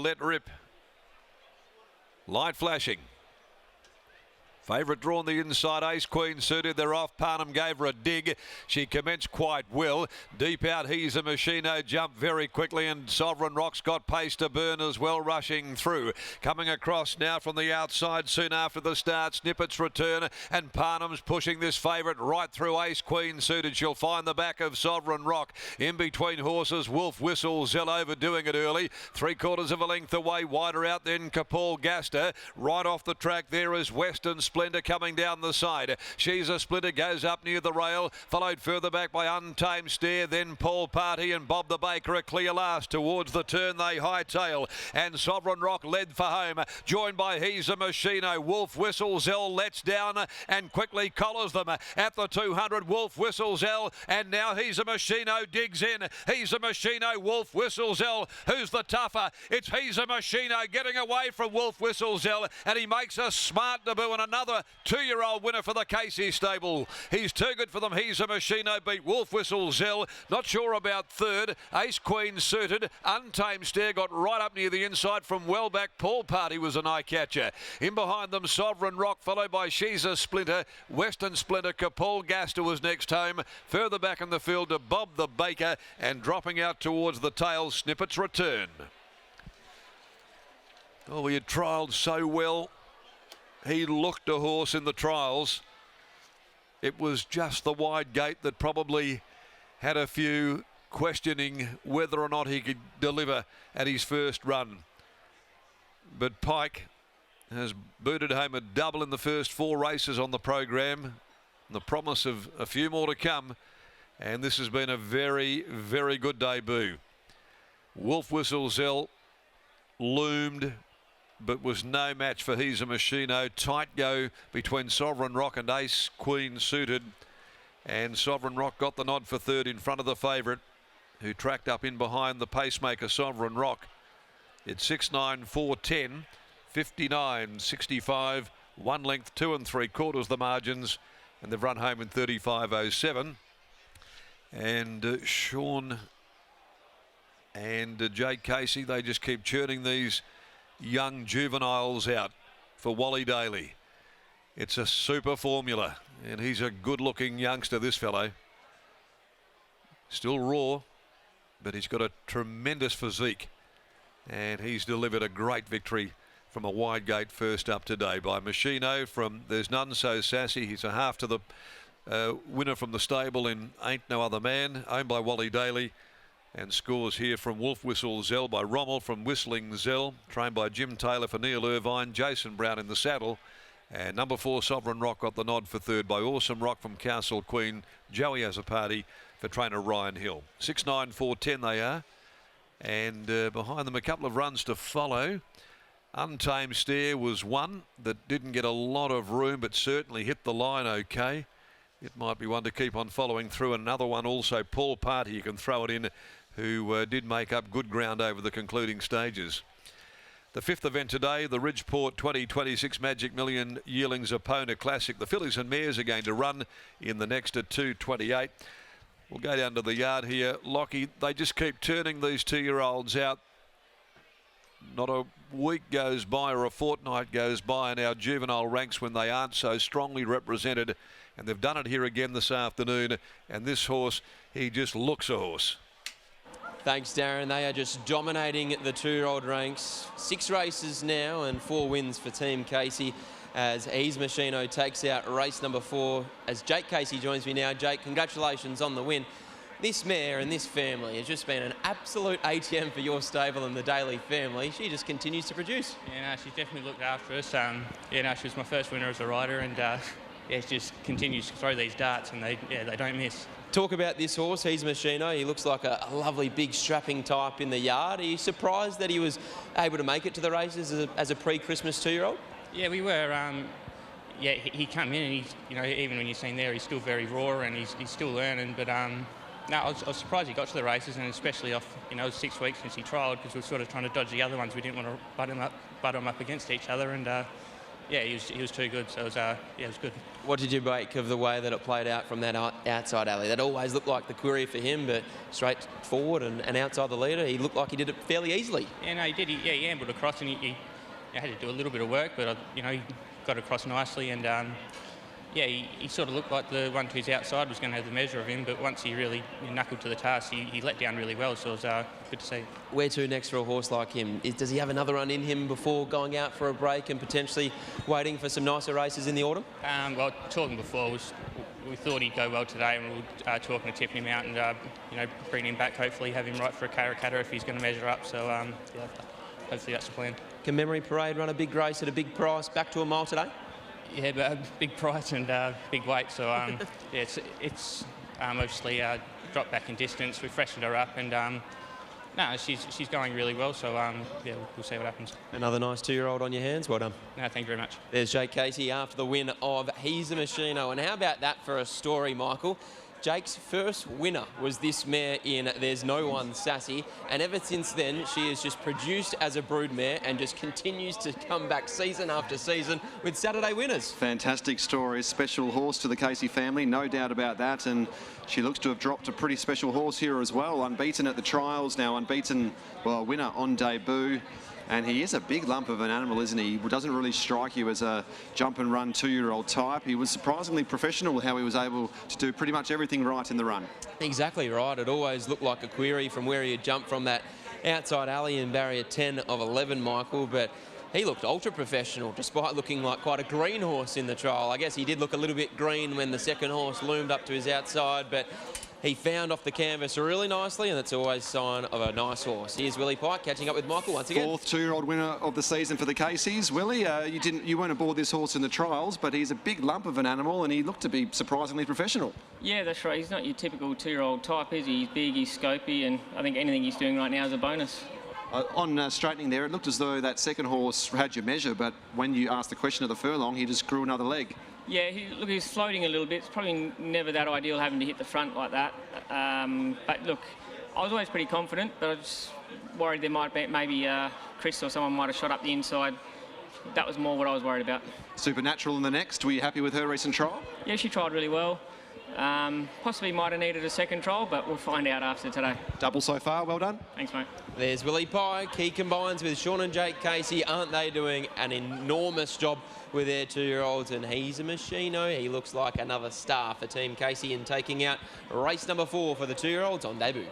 Let rip. Light flashing. Favourite drawn the inside, Ace Queen suited. They're off. Parnham gave her a dig. She commenced quite well. Deep out, He's a Machino jumped very quickly, and Sovereign Rock's got pace to burn as well, rushing through. Coming across now from the outside soon after the start. Snippet's return, and Parnham's pushing this favourite right through. Ace Queen suited. She'll find the back of Sovereign Rock. In between horses, Wolf Whistle, Zell overdoing it early. 3/4 of a length away, wider out then Kapul Gaster. Right off the track there is Western Splendor coming down the side. She's a Splinter goes up near the rail, followed further back by Untamed Stare, then Paul Party and Bob the Baker a clear last. Towards the turn they hightail, and Sovereign Rock led for home, joined by He's a Machino. Wolf Whistle Zell lets down and quickly collars them at the 200. Wolf Whistle Zell, and now He's a Machino digs in. He's a Machino, Wolf Whistle Zell. Who's the tougher? It's He's a Machino getting away from Wolf Whistle Zell, and he makes a smart debut, and another 2-year-old winner for the Casey stable. He's too good for them. He's a Machino beat Wolf Whistle Zell. Not sure about third. Ace Queen suited. Untamed Stare got right up near the inside from well back. Paul Party was an eye catcher. In behind them, Sovereign Rock, followed by She's a Splinter. Western Splendor, Kapul Gaster was next home. Further back in the field to Bob the Baker, and dropping out towards the tail, Snippet's return. Oh, he had trialled so well. He looked a horse in the trials. It was just the wide gate that probably had a few questioning whether or not he could deliver at his first run. But Pike has booted home a double in the first 4 races on the program. The promise of a few more to come. And this has been a very, very good debut. Wolf Whistle Zell loomed, but was no match for He's a Machino. Tight go between Sovereign Rock and Ace Queen suited, and Sovereign Rock got the nod for third in front of the favourite, who tracked up in behind the pacemaker Sovereign Rock. It's 6-9, 4-10, 59-65, 1 length, 2 3/4 the margins, and they've run home in 35.07. And Sean and Jake Casey, they just keep churning these young juveniles out for Wally Daly. It's a super formula, and he's a good looking youngster, this fellow. Still raw, but he's got a tremendous physique, and he's delivered a great victory from a wide gate first up today by Machino from There's None So Sassy. He's a half to the winner from the stable in Ain't No Other Man, owned by Wally Daly. And scores here from Wolf Whistle Zell by Rommel, from Whistling Zell, trained by Jim Taylor for Neil Irvine, Jason Brown in the saddle. And number 4, Sovereign Rock, got the nod for third by Awesome Rock from Castle Queen. Joey has a party for trainer Ryan Hill. 6-9, 4-10 they are. And behind them a couple of runs to follow. Untamed Stare was one that didn't get a lot of room, but certainly hit the line okay. It might be one to keep on following through. And another one also, Paul Party, you can throw it in, who did make up good ground over the concluding stages. The 5th event today, the Ridgeport 2026 Magic Million Yearlings Epona Classic. The fillies and mares are going to run in the next at 2:28. We'll go down to the yard here. Lockie, they just keep turning these 2-year-olds out. Not a week goes by or a fortnight goes by in our juvenile ranks when they aren't so strongly represented. And they've done it here again this afternoon. And this horse, he just looks a horse. Thanks, Darren. They are just dominating the 2-year-old ranks. 6 races now and 4 wins for Team Casey as He's Machino takes out race number 4. As Jake Casey joins me now. Jake, congratulations on the win. This mare and this family has just been an absolute ATM for your stable and the Daly family. She just continues to produce. Yeah, no, she definitely looked after us. Yeah, no, she was my first winner as a rider, and yeah, she just continues to throw these darts, and they don't miss. Talk about this horse, He's Machino. He looks like a lovely, big, strapping type in the yard. Are you surprised that he was able to make it to the races as a pre-Christmas 2-year-old? Yeah, we were. Yeah, he came in, and he's, even when you've seen there, he's still very raw, and he's still learning. But no, I was surprised he got to the races, and especially off, 6 weeks since he trialled, because we were sort of trying to dodge the other ones. We didn't want to butt them up against each other, and yeah, he was too good. So it was, yeah, it was good. What did you make of the way that it played out from that outside alley? That always looked like the query for him, but straight forward and outside the leader, he looked like he did it fairly easily. Yeah, no, he did. He ambled across, and he had to do a little bit of work, but you know, he got across nicely, and yeah, he sort of looked like the one to his outside was going to have the measure of him, but once he really knuckled to the task, he let down really well, so it was good to see. Where to next for a horse like him? Does he have another run in him before going out for a break and potentially waiting for some nicer races in the autumn? Well, talking before, we thought he'd go well today, and we were talking to tipping him out and you know, bring him back, hopefully have him right for a Karrakatta if he's going to measure up, so yeah, hopefully that's the plan. Can Memory Parade run a big race at a big price back to a mile today? Yeah, but big price and big weight, so yeah, it's obviously dropped back in distance. We freshened her up, and no, she's going really well. So yeah, we'll see what happens. Another nice 2-year-old on your hands. Well done. No, thank you very much. There's Jake Casey after the win of He's a Machino, and how about that for a story, Michael? Jake's first winner was this mare in There's No One Sassy, and ever since then she has just produced as a broodmare and just continues to come back season after season with Saturday winners. Fantastic story, special horse to the Casey family, no doubt about that, and she looks to have dropped a pretty special horse here as well. Unbeaten at the trials, now unbeaten, well, winner on debut. And he is a big lump of an animal, isn't he? He doesn't really strike you as a jump and run 2-year-old type. He was surprisingly professional how he was able to do pretty much everything right in the run. Exactly right. It always looked like a query from where he had jumped from that outside alley in barrier 10 of 11, Michael, but he looked ultra professional despite looking like quite a green horse in the trial. I guess he did look a little bit green when the second horse loomed up to his outside, but he found off the canvas really nicely, and that's always a sign of a nice horse. Here's Willie Pike catching up with Michael once again. Fourth 2-year-old winner of the season for the Caseys. Willie, you weren't aboard this horse in the trials, but he's a big lump of an animal, and he looked to be surprisingly professional. Yeah, that's right. He's not your typical 2-year-old type, is he? He's big, he's scopy, and I think anything he's doing right now is a bonus. On straightening there, it looked as though that second horse had your measure, but when you asked the question of the furlong, he just grew another leg. Yeah, he's floating a little bit. It's probably never that ideal having to hit the front like that. But look, I was always pretty confident, but I was just worried there might be maybe Chris or someone might have shot up the inside. That was more what I was worried about. Supernatural in the next. Were you happy with her recent trial? Yeah, she tried really well. Possibly might have needed a second trial, but we'll find out after today. Double so far. Well done. Thanks, mate. There's Willie Pike. He combines with Sean and Jake Casey. Aren't they doing an enormous job with their 2-year-olds? And He's a Machino. He looks like another star for Team Casey in taking out race number 4 for the 2-year-olds on debut.